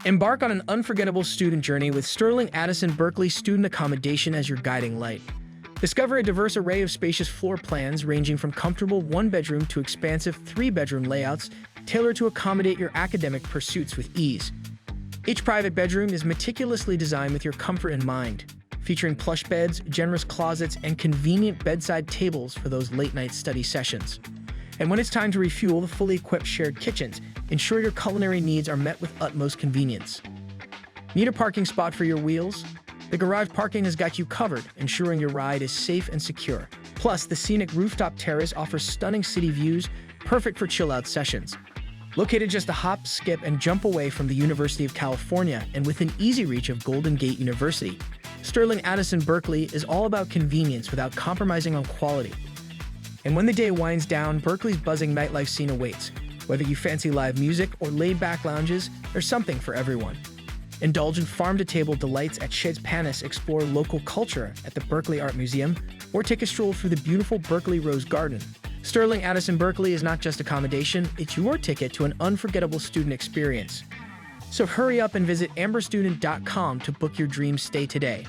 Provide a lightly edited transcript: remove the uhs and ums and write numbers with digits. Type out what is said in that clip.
Embark on an unforgettable student journey with sterling Addison Berkeley student accommodation as your guiding light. Discover a diverse array of spacious floor plans ranging from comfortable one-bedroom to expansive three-bedroom layouts tailored to accommodate your academic pursuits with ease. Each private bedroom is meticulously designed with your comfort in mind, featuring plush beds, generous closets, and convenient bedside tables for those late-night study sessions. And when it's time to refuel, the fully equipped shared kitchens ensure your culinary needs are met with utmost convenience. Need a parking spot for your wheels? The garage parking has got you covered, ensuring your ride is safe and secure. Plus, the scenic rooftop terrace offers stunning city views, perfect for chill-out sessions. Located just a hop, skip, and jump away from the University of California and within easy reach of Golden Gate University, sterling Addison Berkeley is all about convenience without compromising on quality. And when the day winds down, Berkeley's buzzing nightlife scene awaits. Whether you fancy live music or laid-back lounges, there's something for everyone. Indulge in farm-to-table delights at Chez Panisse, explore local culture at the Berkeley Art Museum, or take a stroll through the beautiful Berkeley Rose Garden. Sterling Addison Berkeley is not just accommodation, it's your ticket to an unforgettable student experience. So hurry up and visit amberstudent.com to book your dream stay today.